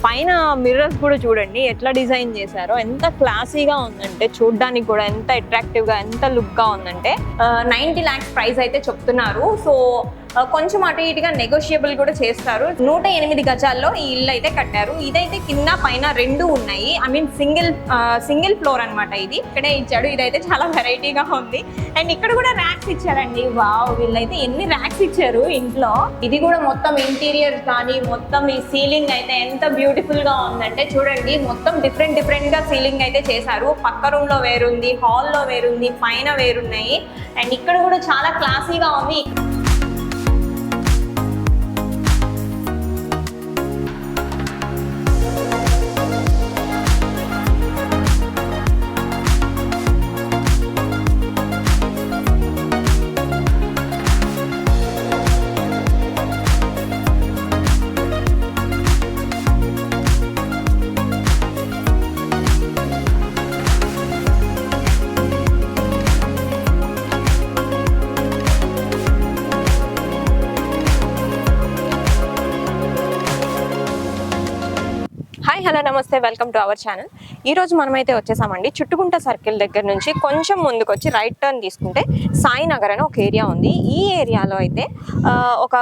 పైన మిర్రర్స్ కూడా చూడండి ఎట్లా డిజైన్ చేశారో, ఎంత క్లాసీగా ఉందంటే చూడడానికి కూడా ఎంత అట్రాక్టివ్ గా ఎంత లుక్ గా ఉందంటే 90 lakhs ప్రైస్ అయితే చెప్తున్నారు. సో కొంచెం అటు ఇటుగా నెగోషియబుల్ కూడా చేస్తారు. 108 గజాల్లో ఈ ఇల్లు అయితే కట్టారు. ఇదైతే కింద పైన రెండు ఉన్నాయి. ఐ మీన్ సింగిల్ ఫ్లోర్ అనమాట. ఇది ఇక్కడే ఇచ్చాడు. ఇదైతే చాలా వెరైటీగా ఉంది. అండ్ ఇక్కడ కూడా ర్యాక్స్ ఇచ్చారండి. వావ్, వీళ్ళైతే ఎన్ని ర్యాక్స్ ఇచ్చారు ఇంట్లో. ఇది కూడా మొత్తం ఇంటీరియర్ కానీ మొత్తం ఈ సీలింగ్ అయితే ఎంత బ్యూటిఫుల్ గా ఉందంటే చూడండి. మొత్తం డిఫరెంట్ గా సీలింగ్ అయితే చేశారు. పక్క రూమ్ లో వేరుంది, హాల్లో వేరుంది, పైన వేరున్నాయి. అండ్ ఇక్కడ కూడా చాలా క్లాసీగా ఉంది. హాయ్, హలో, నమస్తే, వెల్కమ్ టు అవర్ ఛానల్. ఈరోజు మనమైతే వచ్చేసామండి చుట్టుకుంట సర్కిల్ దగ్గర నుంచి కొంచెం ముందుకు వచ్చి రైట్ టర్న్ తీసుకుంటే సాయినగర్ అని ఒక ఏరియా ఉంది. ఈ ఏరియాలో అయితే ఒక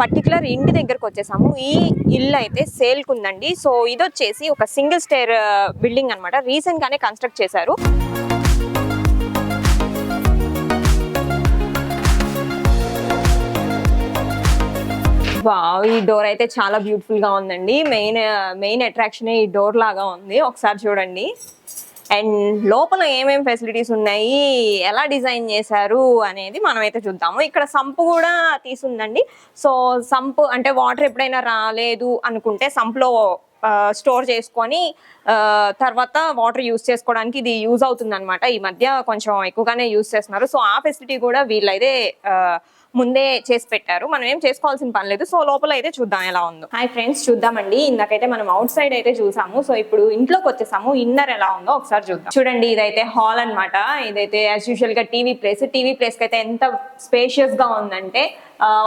పర్టికులర్ ఇంటి దగ్గరకు వచ్చేసాము. ఈ ఇల్లు అయితే సేల్కి ఉందండి. సో ఇది వచ్చేసి ఒక సింగిల్ స్టేర్ బిల్డింగ్ అనమాట. రీసెంట్గానే కన్స్ట్రక్ట్ చేశారు. వావ్, ఈ డోర్ అయితే చాలా బ్యూటిఫుల్ గా ఉందండి. మెయిన్ అట్రాక్షన్ ఈ డోర్ లాగా ఉంది. ఒకసారి చూడండి. అండ్ లోపల ఏమేం ఫెసిలిటీస్ ఉన్నాయి, ఎలా డిజైన్ చేశారు అనేది మనమైతే చూద్దాము. ఇక్కడ సంపు కూడా తీసుందండి. సో సంపు అంటే వాటర్ ఎప్పుడైనా రాలేదు అనుకుంటే సంపులో స్టోర్ చేసుకొని తర్వాత వాటర్ యూజ్ చేసుకోవడానికి ఇది యూజ్ అవుతుంది అనమాట. ఈ మధ్య కొంచెం ఎక్కువగానే యూజ్ చేస్తున్నారు. సో ఆ ఫెసిలిటీ కూడా వీళ్ళైతే ముందే చేసి పెట్టారు. మనం ఏం చేసుకోవాల్సిన పని లేదు. సో లోపల అయితే చూద్దాం ఎలా ఉందో. హాయ్ ఫ్రెండ్స్, చూద్దామండి. ఇందాకైతే మనం అవుట్ సైడ్ అయితే చూసాము. సో ఇప్పుడు ఇంట్లోకి వచ్చేసాము. ఇన్నర్ ఎలా ఉందో ఒకసారి చూద్దాం. చూడండి, ఇదైతే హాల్ అనమాట. ఇదైతే యాజ్ యూజువల్ గా టీవీ ప్లేస్ కి అయితే ఎంత స్పేషియస్ గా ఉందంటే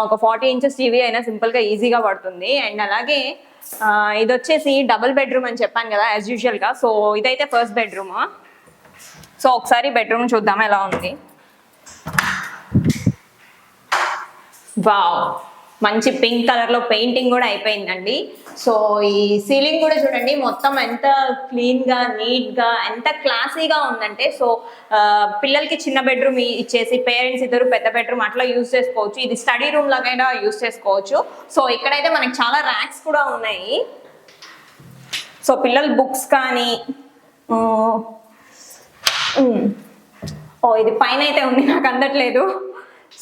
ఒక 40 inches టీవీ అయినా సింపుల్ గా ఈజీగా పడుతుంది. అండ్ అలాగే ఇది వచ్చేసి డబుల్ బెడ్రూమ్ అని చెప్పాను కదా యాజ్ యూజువల్ గా. సో ఇదైతే ఫస్ట్ బెడ్రూమ్. సో ఒకసారి బెడ్రూమ్ చూద్దాం ఎలా ఉంది. వావ్, మంచి పింక్ కలర్ లో పెయింటింగ్ కూడా అయిపోయిందండి. సో ఈ సీలింగ్ కూడా చూడండి మొత్తం ఎంత క్లీన్ గా నీట్ గా ఎంత క్లాసీగా ఉందంటే. సో పిల్లలకి చిన్న బెడ్రూమ్ ఇచ్చేసి పేరెంట్స్ ఇద్దరు పెద్ద బెడ్రూమ్ అట్లా యూజ్ చేసుకోవచ్చు. ఇది స్టడీ రూమ్ లాగైనా యూజ్ చేసుకోవచ్చు. సో ఇక్కడైతే మనకి చాలా ర్యాక్స్ కూడా ఉన్నాయి. సో పిల్లల బుక్స్ కానీ ఇది పైన అయితే ఉంది, నాకు అందట్లేదు.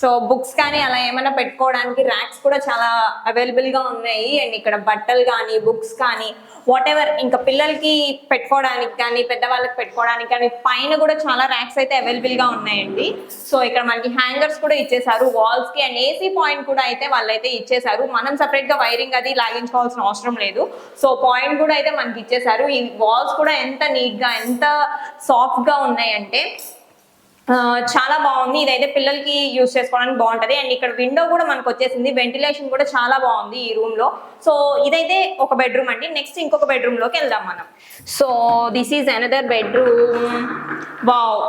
సో బుక్స్ కానీ అలా ఏమైనా పెట్టుకోవడానికి ర్యాక్స్ కూడా చాలా అవైలబుల్ గా ఉన్నాయి. అండ్ ఇక్కడ బట్టలు కానీ బుక్స్ కానీ వాట్ ఎవర్ ఇంకా పిల్లలకి పెట్టుకోవడానికి కానీ పెద్దవాళ్ళకి పెట్టుకోవడానికి కానీ పైన కూడా చాలా ర్యాక్స్ అయితే అవైలబుల్ గా ఉన్నాయండి. సో ఇక్కడ మనకి హ్యాంగర్స్ కూడా ఇచ్చేసారు వాల్స్ కి. అండ్ ఏసీ పాయింట్ కూడా అయితే వాళ్ళైతే ఇచ్చేసారు. మనం సపరేట్ గా వైరింగ్ అది లాగించుకోవాల్సిన అవసరం లేదు. సో పాయింట్ కూడా అయితే మనకి ఇచ్చేసారు. ఈ వాల్స్ కూడా ఎంత నీట్ గా ఎంత సాఫ్ట్ గా ఉన్నాయంటే చాలా బాగుంది. ఇదైతే పిల్లలకి యూజ్ చేసుకోవడానికి బాగుంటది. అండ్ ఇక్కడ విండో కూడా మనకు వచ్చేసింది. వెంటిలేషన్ కూడా చాలా బాగుంది ఈ రూమ్ లో. సో ఇదైతే ఒక బెడ్రూమ్ అండి. నెక్స్ట్ ఇంకొక బెడ్రూమ్ లోకి వెళ్దాం మనం. So this is another bedroom. Wow,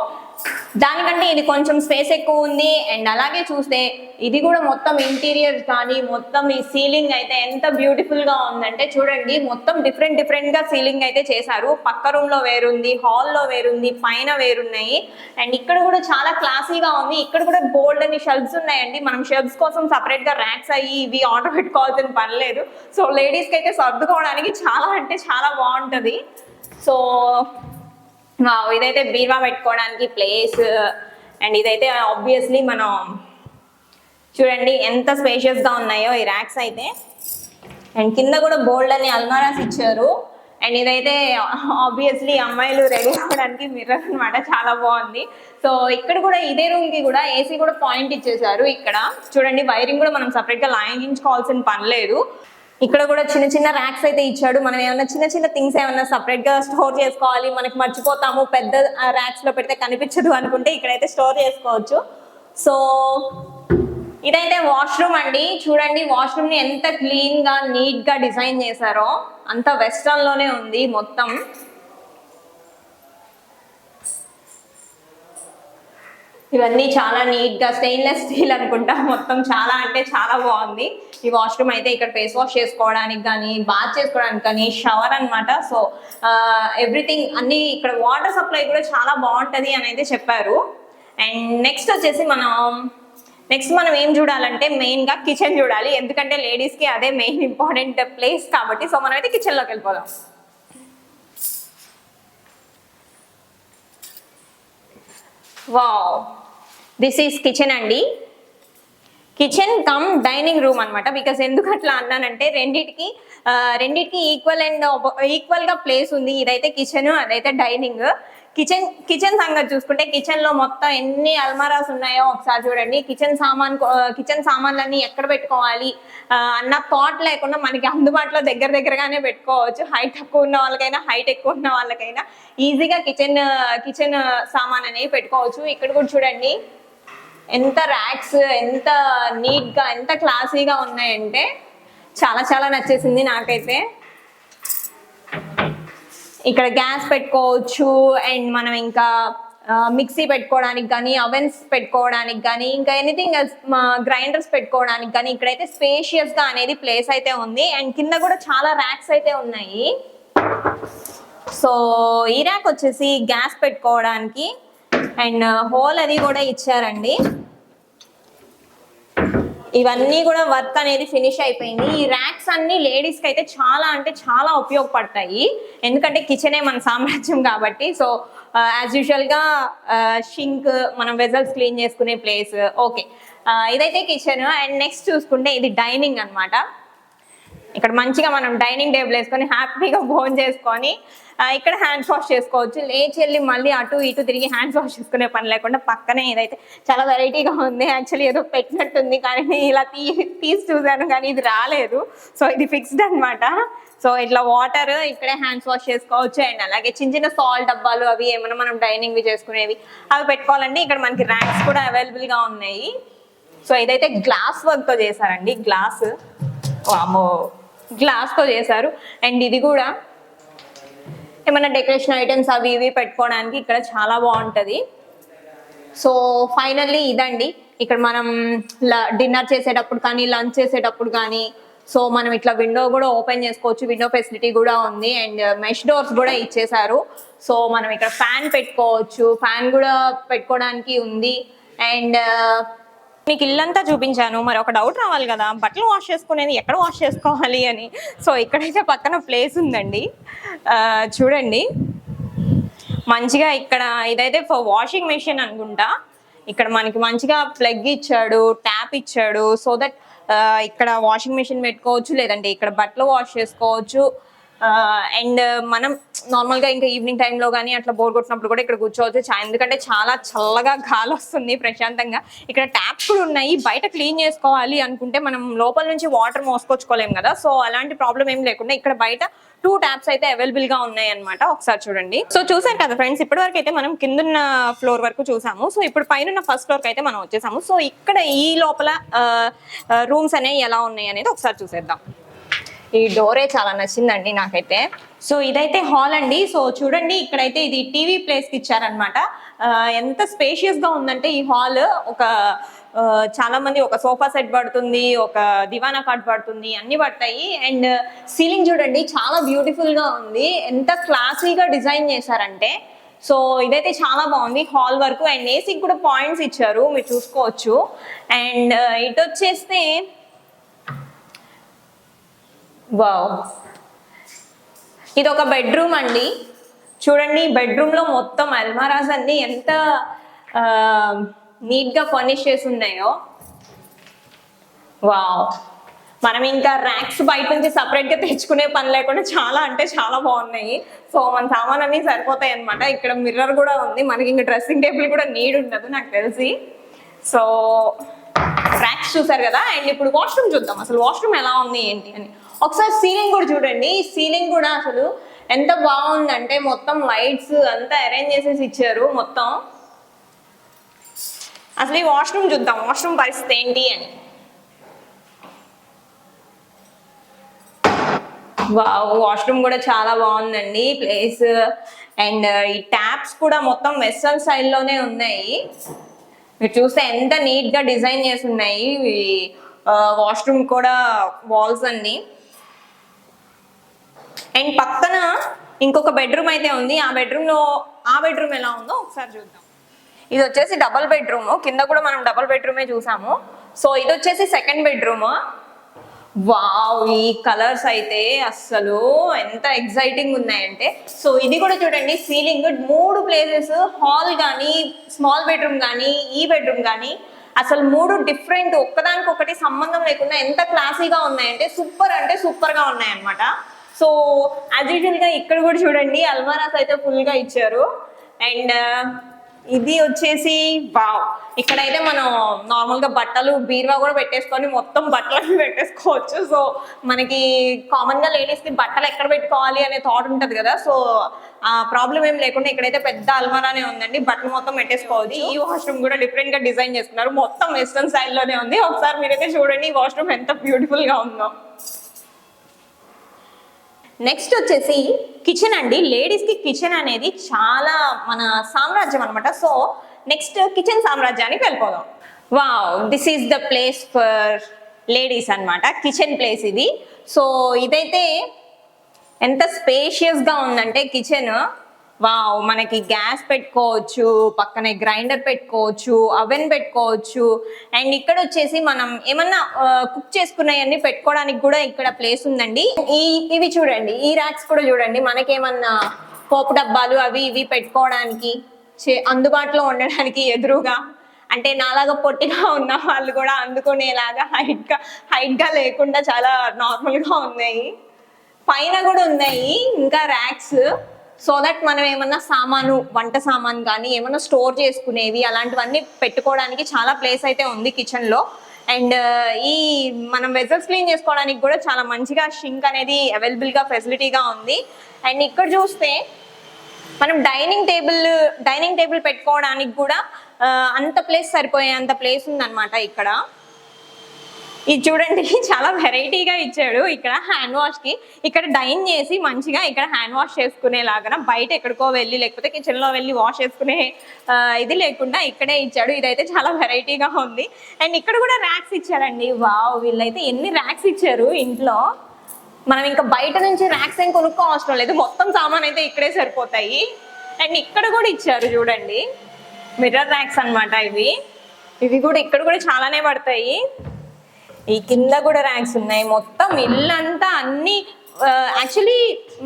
దానికంటే ఇది కొంచెం స్పేస్ ఎక్కువ ఉంది. అండ్ అలాగే చూస్తే ఇది కూడా మొత్తం ఇంటీరియర్ కానీ మొత్తం ఈ సీలింగ్ అయితే ఎంత బ్యూటిఫుల్ గా ఉందంటే చూడండి. మొత్తం డిఫరెంట్ గా సీలింగ్ అయితే చేశారు. పక్క రూమ్ లో వేరుంది, హాల్లో వేరుంది, పైన వేరున్నాయి. అండ్ ఇక్కడ కూడా చాలా క్లాసీగా ఉంది. ఇక్కడ కూడా బోల్డ్ అని షెల్ఫ్స్ ఉన్నాయండి. మనం షెల్ఫ్స్ కోసం సపరేట్ గా ర్యాక్స్ అయ్యి ఇవి ఆర్డర్ పెట్టుకోవాల్సిన పని లేదు. సో లేడీస్ కి అయితే సర్దుకోవడానికి చాలా అంటే చాలా బాగుంటది. సో ఇదైతే బీరువా పెట్టుకోవడానికి ప్లేస్. అండ్ ఇదైతే ఆబ్వియస్లీ మనం చూడండి ఎంత స్పేషియస్ గా ఉన్నాయో ఈ ర్యాక్స్ అయితే. అండ్ కింద కూడా బోల్డ్ అని అల్మారాస్ ఇచ్చారు. అండ్ ఇదైతే ఆబ్వియస్లీ అమ్మాయిలు రెడీ అవ్వడానికి మిర్రర్ అనమాట. చాలా బాగుంది. సో ఇక్కడ కూడా ఇదే రూమ్ కి కూడా ఏసీ కూడా పాయింట్ ఇచ్చేసారు. ఇక్కడ చూడండి వైరింగ్ కూడా మనం సపరేట్ గా లాగించుకోవాల్సిన పని లేదు. ఇక్కడ కూడా చిన్న ర్యాక్స్ అయితే ఇచ్చాడు. మనం ఏమైనా చిన్న థింగ్స్ ఏమైనా సపరేట్ గా స్టోర్ చేసుకోవాలి, మనకి మర్చిపోతాము, పెద్ద ర్యాక్స్ లో పెడితే కనిపించదు అనుకుంటే ఇక్కడైతే స్టోర్ చేసుకోవచ్చు. సో ఇదైతే వాష్రూమ్ అండి. చూడండి వాష్రూమ్ ని ఎంత క్లీన్ గా నీట్ గా డిజైన్ చేశారో. అంత వెస్టర్న్ లోనే ఉంది మొత్తం. ఇవన్నీ చాలా నీట్ గా స్టెయిన్లెస్ స్టీల్ అనుకుంటా. మొత్తం చాలా అంటే చాలా బాగుంది ఈ వాష్రూమ్ అయితే. ఇక్కడ ఫేస్ వాష్ చేసుకోవడానికి కానీ, బాత్ చేసుకోవడానికి కానీ, షవర్ అనమాట. సో ఎవ్రీథింగ్ అన్ని ఇక్కడ వాటర్ సప్లై కూడా చాలా బాగుంటది అని అయితే చెప్పారు. అండ్ నెక్స్ట్ వచ్చేసి మనం ఏం చూడాలంటే మెయిన్ గా కిచెన్ చూడాలి. ఎందుకంటే లేడీస్ కి అదే మెయిన్ ఇంపార్టెంట్ ప్లేస్ కాబట్టి. సో మనం అయితే కిచెన్ లోకి వెళ్ళిపోదాం. వావ్, దిస్ ఈస్ కిచెన్ అండి. కిచెన్ కమ్ డైనింగ్ రూమ్ అనమాట. బికాస్ ఎందుకు అట్లా అన్నానంటే రెండిటికి ఈక్వల్ గా ప్లేస్ ఉంది. ఇదైతే కిచెన్, అదైతే డైనింగ్. కిచెన్ సంగతి చూసుకుంటే కిచెన్ లో మొత్తం ఎన్ని అల్మారాస్ ఉన్నాయో ఒకసారి చూడండి. కిచెన్ సామాన్లన్నీ ఎక్కడ పెట్టుకోవాలి అన్న థాట్ లేకుండా మనకి అందుబాటులో దగ్గరగానే పెట్టుకోవచ్చు. హైట్ తక్కువ ఉన్న వాళ్ళకైనా, హైట్ ఎక్కువ ఉన్న వాళ్ళకైనా ఈజీగా కిచెన్ సామాన్ అనేవి పెట్టుకోవచ్చు. ఇక్కడ కూడా చూడండి ఎంత ర్యాక్స్, ఎంత నీట్ గా, ఎంత క్లాసీగా ఉన్నాయంటే చాలా చాలా నచ్చేసింది నాకైతే. ఇక్కడ గ్యాస్ పెట్టుకోవచ్చు. అండ్ మనం ఇంకా మిక్సీ పెట్టుకోవడానికి కానీ, అవెన్స్ పెట్టుకోవడానికి కానీ, ఇంకా ఎనీథింగ్ గ్రైండర్స్ పెట్టుకోవడానికి కానీ ఇక్కడైతే స్పేషియస్ గా అనేది ప్లేస్ అయితే ఉంది. అండ్ కింద కూడా చాలా ర్యాక్స్ అయితే ఉన్నాయి. సో ఈ ర్యాక్ వచ్చేసి గ్యాస్ పెట్టుకోవడానికి. అండ్ హోల్ అది కూడా ఇచ్చారండి. ఇవన్నీ కూడా వర్క్ అనేది ఫినిష్ అయిపోయింది. ఈ ర్యాక్స్ అన్ని లేడీస్ కి అయితే చాలా అంటే చాలా ఉపయోగపడతాయి. ఎందుకంటే కిచెనే మన సామ్రాజ్యం కాబట్టి. సో యాజ్ యూజువల్ గా షింక్, మనం వెజల్స్ క్లీన్ చేసుకునే ప్లేస్. ఓకే, ఇదైతే కిచెన్. అండ్ నెక్స్ట్ చూసుకుంటే ఇది డైనింగ్ అనమాట. ఇక్కడ మంచిగా మనం డైనింగ్ టేబుల్ వేసుకొని హ్యాపీగా భోజనం చేసుకొని ఇక్కడ హ్యాండ్స్ వాష్ చేసుకోవచ్చు. లేచి వెళ్ళి మళ్ళీ అటు ఇటు తిరిగి హ్యాండ్స్ వాష్ చేసుకునే పని లేకుండా పక్కనే. ఇదైతే చాలా వెరైటీగా ఉంది. యాక్చువల్లీ ఏదో పెట్టినట్టుంది కానీ ఇలా తీసి చూసాను కానీ ఇది రాలేదు. సో ఇది ఫిక్స్డ్ అనమాట. సో ఇట్లా వాటర్ ఇక్కడే హ్యాండ్స్ వాష్ చేసుకోవచ్చు. అండ్ అలాగే చిన్న చిన్న సాల్ట్ డబ్బాలు అవి ఏమైనా మనం డైనింగ్ చేసుకునేవి అవి పెట్టుకోవాలండి. ఇక్కడ మనకి ర్యాక్స్ కూడా అవైలబుల్ గా ఉన్నాయి. సో ఇదైతే గ్లాస్ వర్క్ తో చేశారండి. గ్లాస్ తో చేశారు. అండ్ ఇది కూడా ఏమైనా డెకరేషన్ ఐటమ్స్ అవి ఇవి పెట్టుకోవడానికి ఇక్కడ చాలా బాగుంటది. సో ఫైనల్లీ ఇదండి. ఇక్కడ మనం డిన్నర్ చేసేటప్పుడు కానీ, లంచ్ చేసేటప్పుడు కానీ, సో మనం ఇట్లా విండో కూడా ఓపెన్ చేసుకోవచ్చు. విండో ఫెసిలిటీ కూడా ఉంది. అండ్ మెష్ డోర్స్ కూడా ఇచ్చేసారు. సో మనం ఇక్కడ ఫ్యాన్ పెట్టుకోవచ్చు. ఫ్యాన్ కూడా పెట్టుకోవడానికి ఉంది. అండ్ మీకు ఇల్లంతా చూపించాను. మరి ఒక డౌట్ రావాలి కదా, బట్టలు వాష్ చేసుకునేది ఎక్కడ వాష్ చేసుకోవాలి అని. సో ఇక్కడైతే పక్కన ప్లేస్ ఉందండి. చూడండి మంచిగా. ఇక్కడ ఇదైతే ఫర్ వాషింగ్ మెషిన్ అనుకుంటా. ఇక్కడ మనకి మంచిగా ప్లగ్ ఇచ్చాడు, ట్యాప్ ఇచ్చాడు. సో దట్ ఇక్కడ వాషింగ్ మెషిన్ పెట్టుకోవచ్చు, లేదంటే ఇక్కడ బట్టలు వాష్ చేసుకోవచ్చు. అండ్ మనం నార్మల్గా ఇంకా ఈవినింగ్ టైంలో కానీ అట్లా బోర్ కొట్టినప్పుడు కూడా ఇక్కడ కూర్చోవచ్చు. ఎందుకంటే చాలా చల్లగా గాలి వస్తుంది ప్రశాంతంగా. ఇక్కడ ట్యాప్స్ కూడా ఉన్నాయి. బయట క్లీన్ చేసుకోవాలి అనుకుంటే మనం లోపల నుంచి వాటర్ మోసుకొచ్చుకోలేము కదా. సో అలాంటి ప్రాబ్లం ఏం లేకుండా ఇక్కడ బయట 2 ట్యాప్స్ అయితే అవైలబుల్ గా ఉన్నాయి అనమాట. ఒకసారి చూడండి. సో చూసారు కదా ఫ్రెండ్స్, ఇప్పటి వరకు అయితే మనం కిందన్న ఫ్లోర్ వరకు చూసాము. సో ఇప్పుడు పైన ఫస్ట్ ఫ్లోర్ కి అయితే మనం వచ్చేసాము. సో ఇక్కడ ఈ లోపల రూమ్స్ అనేవి ఎలా ఉన్నాయి అనేది ఒకసారి చూసేద్దాం. ఈ డోరే చాలా నచ్చిందండి నాకైతే. సో ఇదైతే హాల్ అండి. సో చూడండి ఇక్కడైతే ఇది టీవీ ప్లేస్ కి ఇచ్చారనమాట. ఎంత స్పేషియస్ గా ఉందంటే ఈ హాల్, చాలా మంది ఒక సోఫా సెట్ పడుతుంది, ఒక దివానా కాట్ పడుతుంది, అన్ని పడతాయి. అండ్ సీలింగ్ చూడండి చాలా బ్యూటిఫుల్ గా ఉంది. ఎంత క్లాసీగా డిజైన్ చేశారంటే. సో ఇదైతే చాలా బాగుంది హాల్ వరకు. అండ్ ఏసీకి కూడా పాయింట్స్ ఇచ్చారు, మీరు చూసుకోవచ్చు. అండ్ ఇటు వచ్చేస్తే వావ్, ఇది ఒక బెడ్రూమ్ అండి. చూడండి బెడ్రూమ్ లో మొత్తం అల్మారాస్ అన్ని ఎంత నీట్ గా ఫర్నిష్ చేసి ఉన్నాయో. వావ్, మనం ఇంకా ర్యాక్స్ బయట నుంచి సపరేట్ గా తెచ్చుకునే పని లేకుండా చాలా అంటే చాలా బాగున్నాయి. సో మన సామాన్ అన్ని సరిపోతాయి అనమాట. ఇక్కడ మిర్రర్ కూడా ఉంది. మనకి ఇంకా డ్రెస్సింగ్ టేబుల్ కూడా నీడ్ ఉండదు నాకు తెలిసి. సో ర్యాక్స్ చూసారు కదా. అండ్ ఇప్పుడు వాష్రూమ్ చూద్దాం, అసలు వాష్రూమ్ ఎలా ఉంది ఏంటి అని. ఒకసారి సీలింగ్ కూడా చూడండి. సీలింగ్ కూడా అసలు ఎంత బాగుందంటే మొత్తం లైట్స్ అంతా అరేంజ్ చేసేసి ఇచ్చారు మొత్తం. అసలు ఈ వాష్రూమ్ చూద్దాం, వాష్రూమ్ పరిస్థితి ఏంటి అని. వాష్రూమ్ కూడా చాలా బాగుందండి ప్లేస్. అండ్ ఈ ట్యాప్స్ కూడా మొత్తం వెస్టర్న్ స్టైల్లోనే ఉన్నాయి. మీరు చూస్తే ఎంత నీట్ గా డిజైన్ చేసి ఉన్నాయి వాష్రూమ్ కూడా వాల్స్ అన్ని. అండ్ పక్కన ఇంకొక బెడ్రూమ్ అయితే ఉంది. ఆ బెడ్రూమ్ ఎలా ఉందో ఒకసారి చూద్దాం. ఇది వచ్చేసి డబుల్ బెడ్రూమ్. కింద కూడా మనం డబుల్ బెడ్రూమే చూసాము. సో ఇది వచ్చేసి సెకండ్ బెడ్రూమ్. వావ్, ఈ కలర్స్ అయితే అస్సలు ఎంత ఎక్సైటింగ్ ఉన్నాయంటే. సో ఇది కూడా చూడండి, సీలింగ్ 3 ప్లేసెస్, హాల్ కానీ, స్మాల్ బెడ్రూమ్ కానీ, ఈ బెడ్రూమ్ కానీ అసలు 3 డిఫరెంట్, ఒక్కదానికొకటి సంబంధం లేకుండా ఎంత క్లాసీగా ఉన్నాయంటే సూపర్ గా ఉన్నాయన్నమాట. సో యాజ్ యూజువల్ గా ఇక్కడ కూడా చూడండి అల్మారాస్ అయితే ఫుల్ గా ఇచ్చారు. అండ్ ఇది వచ్చేసి వావ్, ఇక్కడైతే మనం నార్మల్ గా బట్టలు బీరువా కూడా పెట్టేసుకొని మొత్తం బట్టలు పెట్టేసుకోవచ్చు. సో మనకి కామన్ గా లేడీస్ కి బట్టలు ఎక్కడ పెట్టుకోవాలి అనే థాట్ ఉంటది కదా. సో ఆ ప్రాబ్లం ఏం లేకుండా ఇక్కడైతే పెద్ద అల్మారానే ఉందండి, బట్టలు మొత్తం పెట్టేసుకోవచ్చు. ఈ వాష్రూమ్ కూడా డిఫరెంట్ గా డిజైన్ చేసుకున్నారు, మొత్తం వెస్టర్న్ స్టైల్లోనే ఉంది. ఒకసారి మీరైతే చూడండి ఈ వాష్రూమ్ ఎంత బ్యూటిఫుల్ గా ఉందో. నెక్స్ట్ వచ్చేసి కిచెన్ అండి. లేడీస్ కి కిచెన్ అనేది చాలా మన సామ్రాజ్యం అనమాట. సో నెక్స్ట్ కిచెన్ సామ్రాజ్యానికి వెళ్ళిపోదాం. Wow, this is the place for ladies అనమాట, కిచెన్ ప్లేస్ ఇది. సో ఇదైతే ఎంత స్పేషియస్ గా ఉందంటే కిచెన్. వావ్, మనకి గ్యాస్ పెట్టుకోవచ్చు, పక్కనే గ్రైండర్ పెట్టుకోవచ్చు, అవెన్ పెట్టుకోవచ్చు. అండ్ ఇక్కడ వచ్చేసి మనం ఏమన్నా కుక్ చేసుకున్నాయన్నీ పెట్టుకోవడానికి కూడా ఇక్కడ ప్లేస్ ఉందండి. ఇవి చూడండి, ఈ ర్యాక్స్ కూడా చూడండి, మనకేమన్నా పోపు డబ్బాలు అవి ఇవి పెట్టుకోవడానికి అందుబాటులో ఉండడానికి ఎదురుగా, అంటే నాలాగా పొట్టిగా ఉన్న వాళ్ళు కూడా అందుకునేలాగా హైట్ గా లేకుండా చాలా నార్మల్ గా ఉన్నాయి. పైన కూడా ఉన్నాయి ఇంకా ర్యాక్స్, సో దట్ మనం ఏమన్నా సామాను, వంట సామాన్ కానీ ఏమన్నా స్టోర్ చేసుకునేవి అలాంటివన్నీ పెట్టుకోవడానికి చాలా ప్లేస్ అయితే ఉంది కిచెన్ లో. అండ్ ఈ మనం వెజల్స్ క్లీన్ చేసుకోవడానికి కూడా చాలా మంచిగా షింక్ అనేది అవైలబుల్ గా ఫెసిలిటీగా ఉంది. అండ్ ఇక్కడ చూస్తే మనం డైనింగ్ టేబుల్ పెట్టుకోవడానికి కూడా అంత ప్లేస్ సరిపోయేంత ప్లేస్ ఉందన్నమాట ఇక్కడ. ఇది చూడండి చాలా వెరైటీగా ఇచ్చాడు. ఇక్కడ హ్యాండ్ వాష్ కి, ఇక్కడ డైన్ చేసి మంచిగా ఇక్కడ హ్యాండ్ వాష్ చేసుకునేలాగా, బయట ఎక్కడికో వెళ్ళి లేకపోతే కిచెన్ లో వెళ్ళి వాష్ చేసుకునే ఇది లేకుండా ఇక్కడే ఇచ్చాడు. ఇదైతే చాలా వెరైటీగా ఉంది. అండ్ ఇక్కడ కూడా ర్యాక్స్ ఇచ్చారండి. వావ్, వీళ్ళైతే ఎన్ని ర్యాక్స్ ఇచ్చారు ఇంట్లో. మనం ఇంకా బయట నుంచి ర్యాక్స్ ఏం కొనుక్కో అవసరం లేదు, మొత్తం సామాన్ అయితే ఇక్కడే సరిపోతాయి. అండ్ ఇక్కడ కూడా ఇచ్చారు చూడండి, మిర్రర్ ర్యాక్స్ అనమాట ఇవి కూడా ఇక్కడ కూడా చాలానే పడతాయి. ఈ కింద కూడా ర్యాక్స్ ఉన్నాయి. మొత్తం ఇల్లంతా అన్ని యాక్చువల్లీ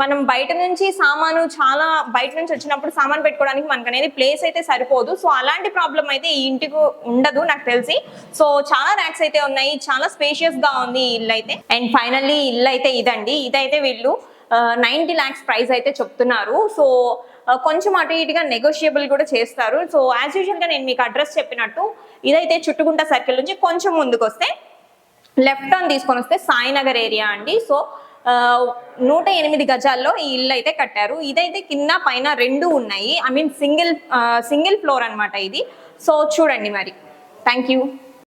మనం బయట నుంచి వచ్చినప్పుడు సామాను పెట్టుకోవడానికి మనకు అనేది ప్లేస్ అయితే సరిపోదు. సో అలాంటి ప్రాబ్లం అయితే ఈ ఇంటికి ఉండదు నాకు తెలిసి. సో చాలా ర్యాక్స్ అయితే ఉన్నాయి, చాలా స్పేషియస్ గా ఉంది ఈ ఇల్లు అయితే. అండ్ ఫైనల్లీ ఇల్లు అయితే ఇదండి. ఇదైతే వీళ్ళు 90 lakhs ప్రైస్ అయితే చెప్తున్నారు. సో కొంచెం అటు ఇటుగా నెగోషియబుల్ కూడా చేస్తారు. సో యాజ్ యూజువల్ గా నేను మీకు అడ్రస్ చెప్పినట్టు ఇదైతే చుట్టుగుంట సర్కిల్ నుంచి కొంచెం ముందుకు వస్తే లెఫ్ట్ టర్న్ తీసుకొని వస్తే సాయినగర్ ఏరియా అండి. సో 108 గజాల్లో ఈ ఇల్లు అయితే కట్టారు. ఇదైతే కింద పైన 2 ఉన్నాయి. ఐ మీన్ సింగిల్ ఫ్లోర్ అనమాట ఇది. సో చూడండి మరి. Thank you.